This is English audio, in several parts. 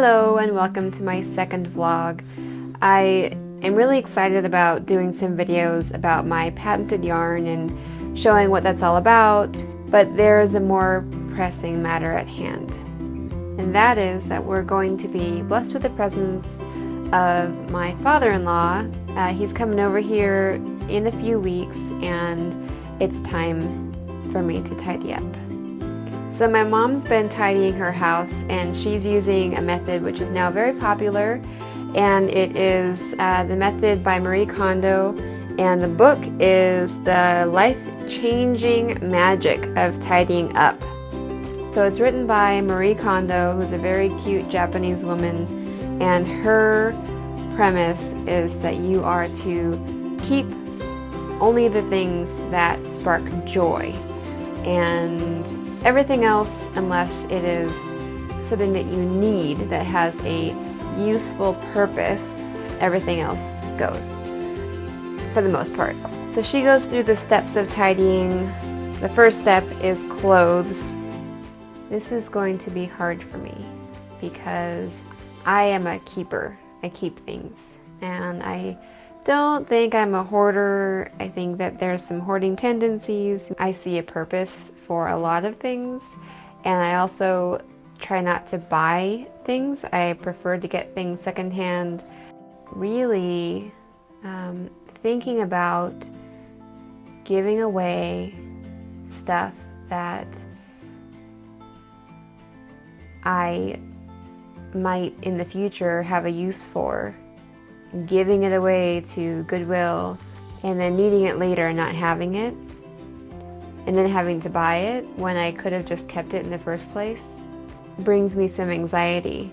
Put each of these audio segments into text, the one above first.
Hello and welcome to my second vlog. I am really excited about doing some videos about my patented yarn and showing what that's all about, but there's a more pressing matter at hand. And that is that we're going to be blessed with the presence of my father-in-law. He's coming over here in a few weeks and it's time for me to tidy up. So my mom's been tidying her house and she's using a method which is now very popular, and it is the method by Marie Kondo, and the book is The Life-Changing Magic of Tidying Up. So it's written by Marie Kondo, who's a very cute Japanese woman, and her premise is that you are to keep only the things that spark joy, and everything else, unless it is something that you need that has a useful purpose, everything else goes, for the most part. So she goes through the steps of tidying. The first step is clothes. This is going to be hard for me because I am a keeper. I keep things, and I don't think I'm a hoarder. I think that there's some hoarding tendencies. I see a purpose for a lot of things, and I also try not to buy things. I prefer to get things secondhand. Really thinking about giving away stuff that I might in the future have a use for, giving it away to Goodwill, and then needing it later and not having it, and then having to buy it when I could have just kept it in the first place, brings me some anxiety.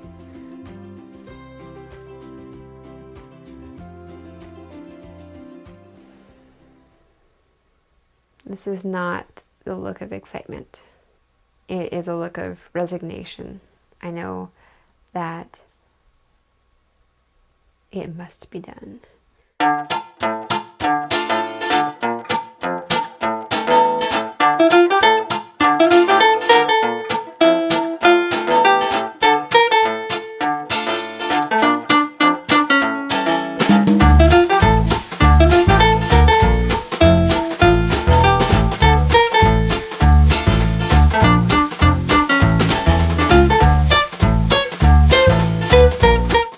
This is not the look of excitement. It is a look of resignation. I know that it must be done.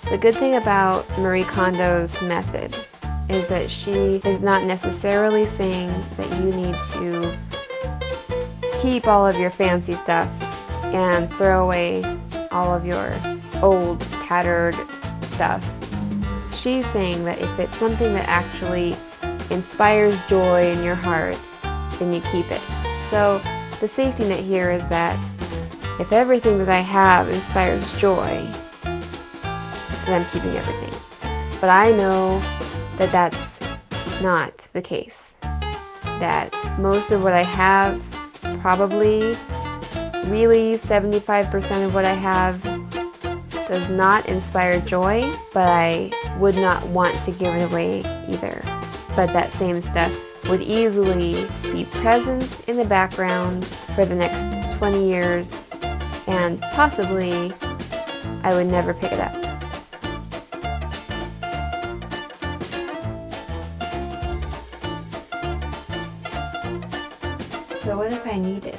The good thing about Marie Kondo's method is that she is not necessarily saying that you need to keep all of your fancy stuff and throw away all of your old, tattered stuff. She's saying that if it's something that actually inspires joy in your heart, then you keep it. So the safety net here is that if everything that I have inspires joy, then I'm keeping everything. But I know that that's not the case. That most of what I have, probably really 75% of what I have, does not inspire joy, but I would not want to give it away either. But that same stuff would easily be present in the background for the next 20 years, and possibly I would never pick it up. So what if I need it?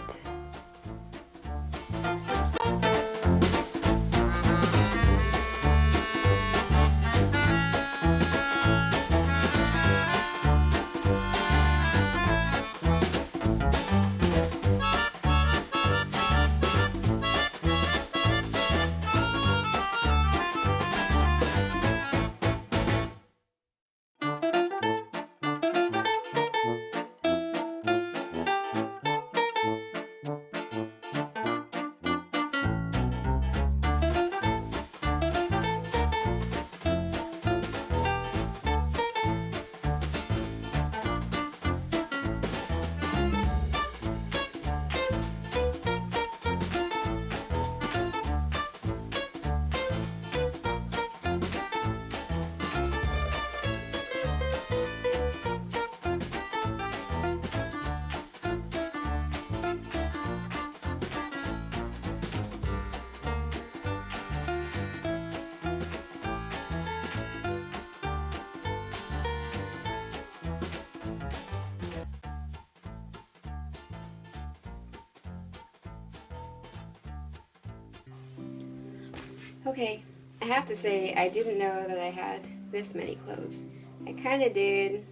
Okay, I have to say I didn't know that I had this many clothes. I kind of did,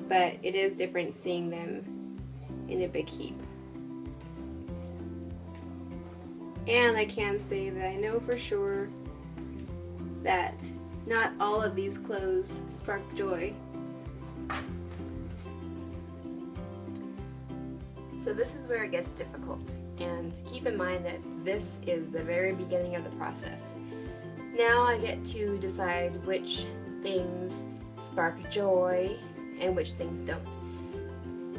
but it is different seeing them in a big heap. And I can say that I know for sure that not all of these clothes spark joy. So this is where it gets difficult, and keep in mind that this is the very beginning of the process. Now I get to decide which things spark joy and which things don't.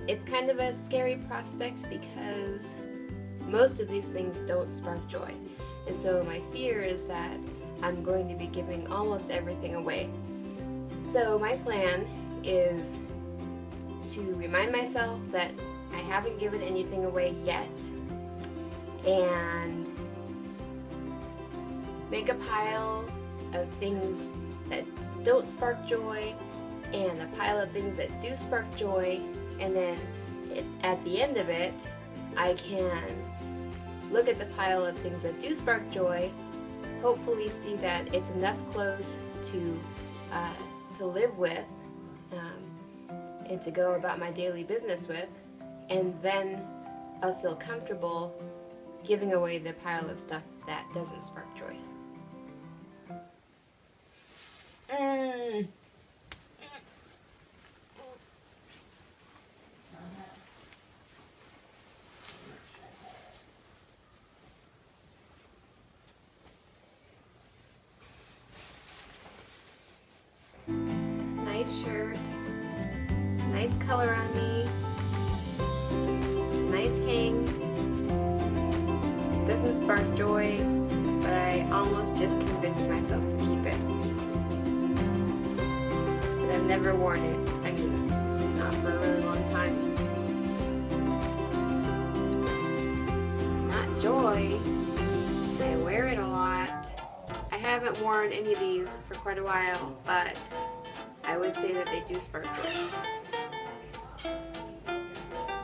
It's kind of a scary prospect because most of these things don't spark joy, and so my fear is that I'm going to be giving almost everything away. So my plan is to remind myself that I haven't given anything away yet, and make a pile of things that don't spark joy and a pile of things that do spark joy, and then at the end of it I can look at the pile of things that do spark joy, hopefully see that it's enough clothes to live with and to go about my daily business with, and then I'll feel comfortable giving away the pile of stuff that doesn't spark joy. Nice shirt, nice color on me, nice hang. Doesn't spark joy, but I almost just convinced myself to keep it. And I've never worn it. I mean, not for a really long time. Not joy. I wear it a lot. I haven't worn any of these for quite a while, but I would say that they do spark joy.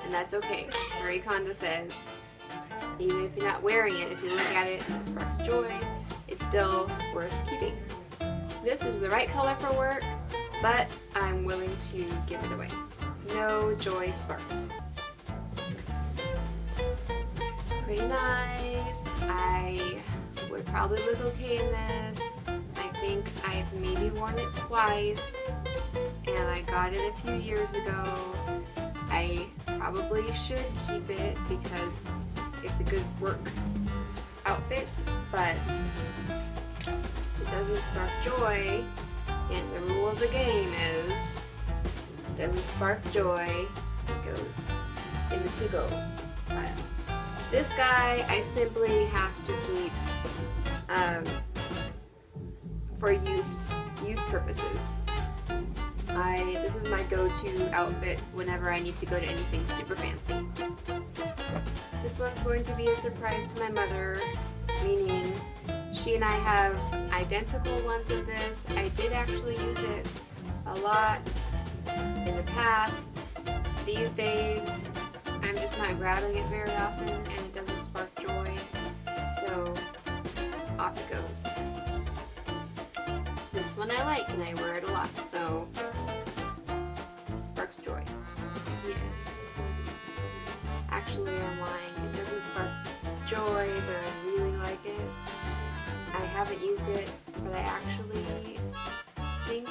And that's okay. Marie Kondo says, even if you're not wearing it, if you look at it and it sparks joy, it's still worth keeping. This is the right color for work, but I'm willing to give it away. No joy sparked. It's pretty nice. I would probably look okay in this. I think I've maybe worn it twice, and I got it a few years ago. I probably should keep it because it's a good work outfit, but it doesn't spark joy, and the rule of the game is it doesn't spark joy, it goes in the to-go pile. This guy I simply have to keep for use purposes. This is my go-to outfit whenever I need to go to anything super fancy. This one's going to be a surprise to my mother, meaning she and I have identical ones of this. I did actually use it a lot in the past. These days, I'm just not grabbing it very often and it doesn't spark joy, so off it goes. This one I like and I wear it a lot, so it sparks joy. Yes. Actually, I'm lying. It doesn't spark joy, but I really like it. I haven't used it, but I actually think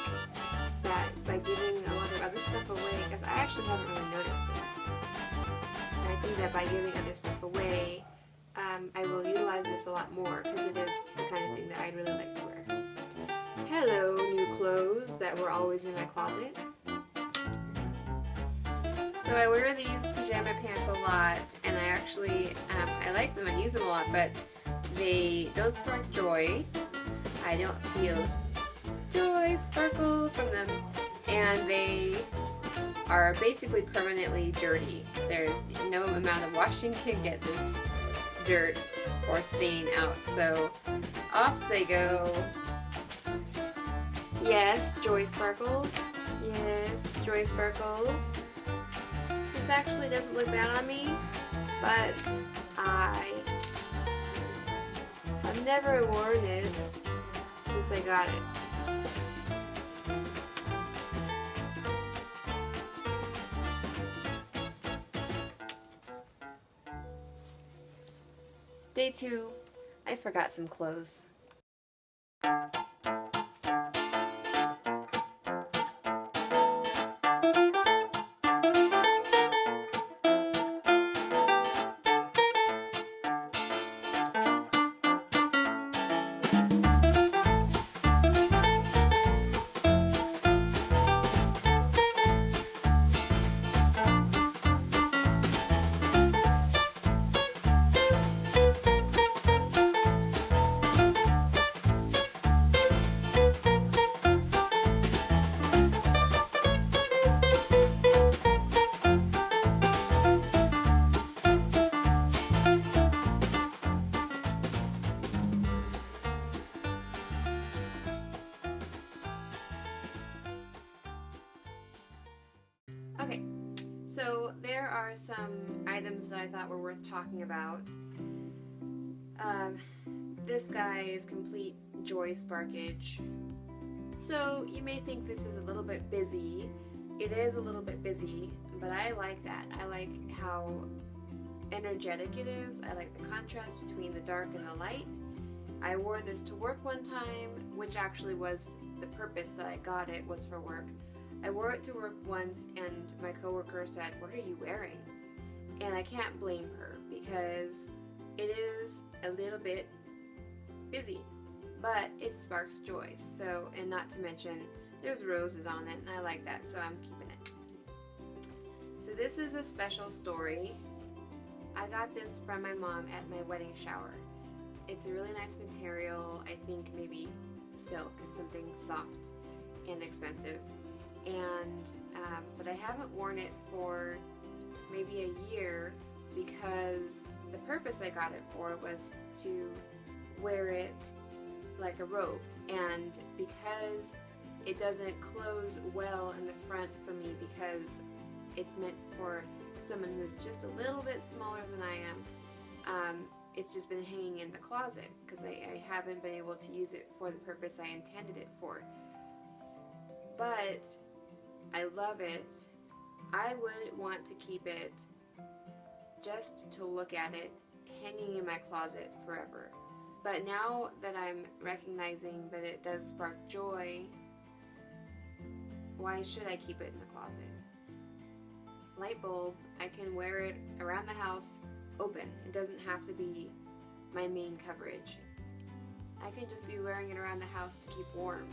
that by giving a lot of other stuff away, because I actually haven't really noticed this, and I think that by giving other stuff away, I will utilize this a lot more, because it is the kind of thing that I'd really like to wear. Hello, new clothes that were always in my closet. So I wear these pajama pants a lot, and I actually, I like them, I use them a lot, but they don't spark joy. I don't feel joy sparkle from them, and they are basically permanently dirty. There's no amount of washing can get this dirt or stain out, so off they go. Yes, joy sparkles. Yes, joy sparkles. This actually doesn't look bad on me, but I have never worn it since I got it. Day 2, I forgot some clothes. Okay, so there are some items that I thought were worth talking about. This guy is complete joy sparkage. So you may think this is a little bit busy. It is a little bit busy, but I like that. I like how energetic it is. I like the contrast between the dark and the light. I wore this to work one time, which actually was the purpose that I got it, was for work. I wore it to work once and my coworker said, "What are you wearing?" And I can't blame her because it is a little bit busy, but it sparks joy. So, and not to mention there's roses on it and I like that, so I'm keeping it. So this is a special story. I got this from my mom at my wedding shower. It's a really nice material. I think maybe silk. It's something soft and expensive. And but I haven't worn it for maybe a year because the purpose I got it for was to wear it like a robe, and because it doesn't close well in the front for me because it's meant for someone who's just a little bit smaller than I am, it's just been hanging in the closet because I haven't been able to use it for the purpose I intended it for. But I love it. I would want to keep it just to look at it hanging in my closet forever. But now that I'm recognizing that it does spark joy, why should I keep it in the closet? Light bulb, I can wear it around the house open. It doesn't have to be my main coverage. I can just be wearing it around the house to keep warm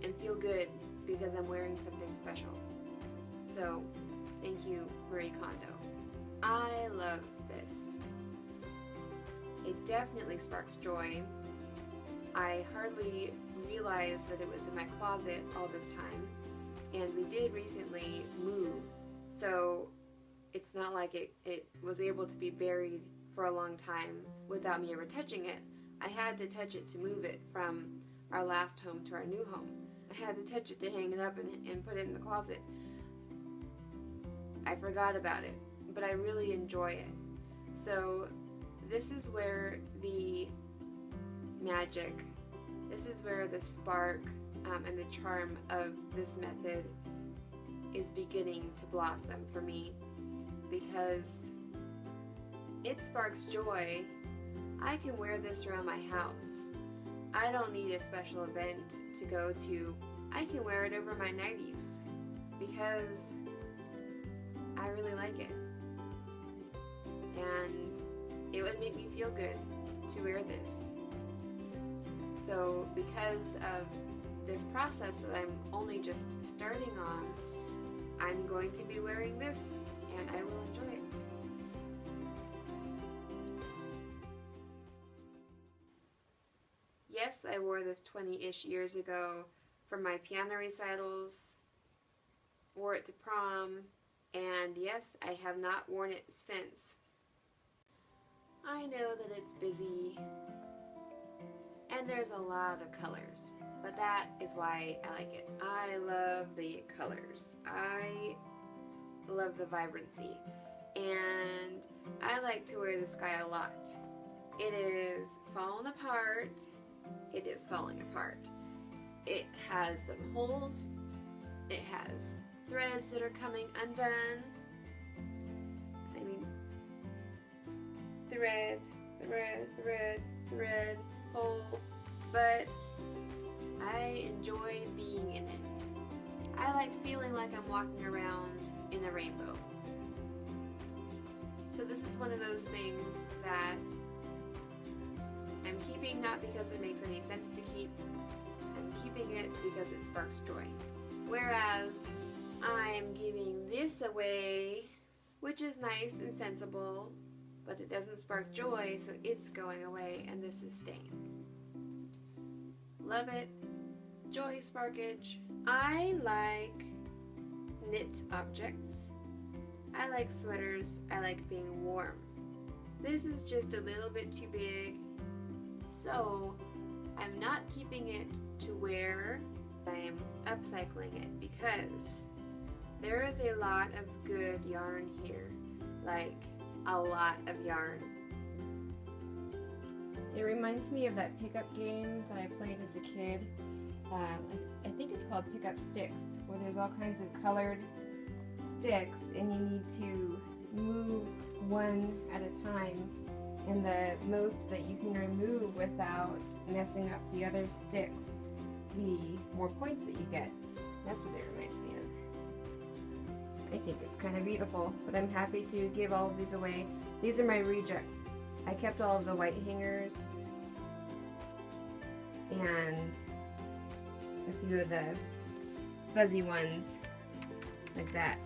and feel good because I'm wearing something special. So, thank you, Marie Kondo. I love this. It definitely sparks joy. I hardly realized that it was in my closet all this time, and we did recently move, so it's not like it was able to be buried for a long time without me ever touching it. I had to touch it to move it from our last home to our new home. I had to touch it to hang it up and put it in the closet. I forgot about it, but I really enjoy it. So this is where the magic, this is where the spark and the charm of this method is beginning to blossom for me, because it sparks joy. I can wear this around my house. I don't need a special event to go to. I can wear it over my 90s because I really like it. And it would make me feel good to wear this. So because of this process that I'm only just starting on, I'm going to be wearing this and I will enjoy it. Yes, I wore this 20-ish years ago for my piano recitals, wore it to prom, and yes, I have not worn it since. I know that it's busy and there's a lot of colors, but that is why I like it. I love the colors. I love the vibrancy, and I like to wear this guy a lot. It is falling apart. It is falling apart. It has some holes. It has threads that are coming undone. I mean, thread, hole. But I enjoy being in it. I like feeling like I'm walking around in a rainbow. So this is one of those things that I'm keeping not because it makes any sense to keep. I'm keeping it because it sparks joy. Whereas I'm giving this away, which is nice and sensible, but it doesn't spark joy, so it's going away and this is staying. Love it. Joy sparkage. I like knit objects. I like sweaters. I like being warm. This is just a little bit too big, so I'm not keeping it to wear. I am upcycling it because there is a lot of good yarn here, like a lot of yarn. It reminds me of that pickup game that I played as a kid. I think it's called Pickup Sticks, where there's all kinds of colored sticks and you need to move one at a time, and the most that you can remove without messing up the other sticks, the more points that you get. That's what it reminds me of. I think it's kind of beautiful, but I'm happy to give all of these away. These are my rejects. I kept all of the white hangers and a few of the fuzzy ones like that.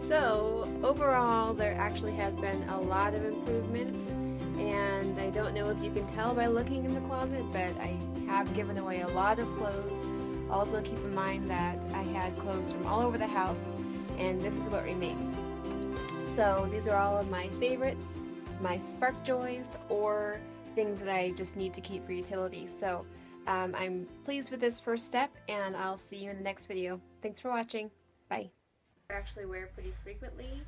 So overall, there actually has been a lot of improvement, and I don't know if you can tell by looking in the closet, but I have given away a lot of clothes. Also keep in mind that I had clothes from all over the house, and this is what remains. So these are all of my favorites, my spark joys, or things that I just need to keep for utility. So I'm pleased with this first step, and I'll see you in the next video. Thanks for watching. Bye. I actually wear pretty frequently.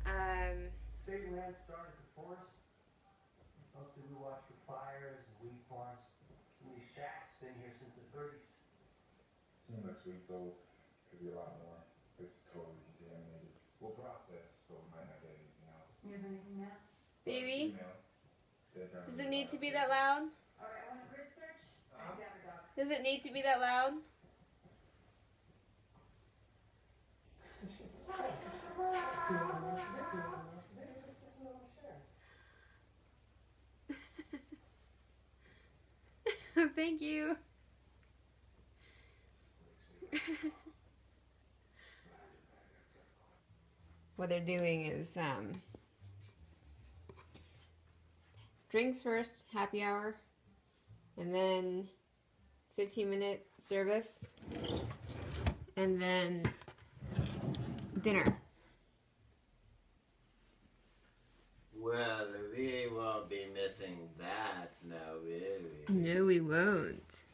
State land started the forest. Mostly we watch for fires and wheat farms. Some of these shacks been here since the 30s. Seems like sweet's old. Could be a lot more. This is totally contaminated. We'll process, but we might not get anything else. You have anything now? Baby, Email. does it need to be that loud? Alright, I want a grid search. I got her dog. Does it need to be that loud? Thank you. What they're doing is drinks first, happy hour, and then 15-minute service, and then dinner. Well, we won't be missing that now, will we? No, we won't.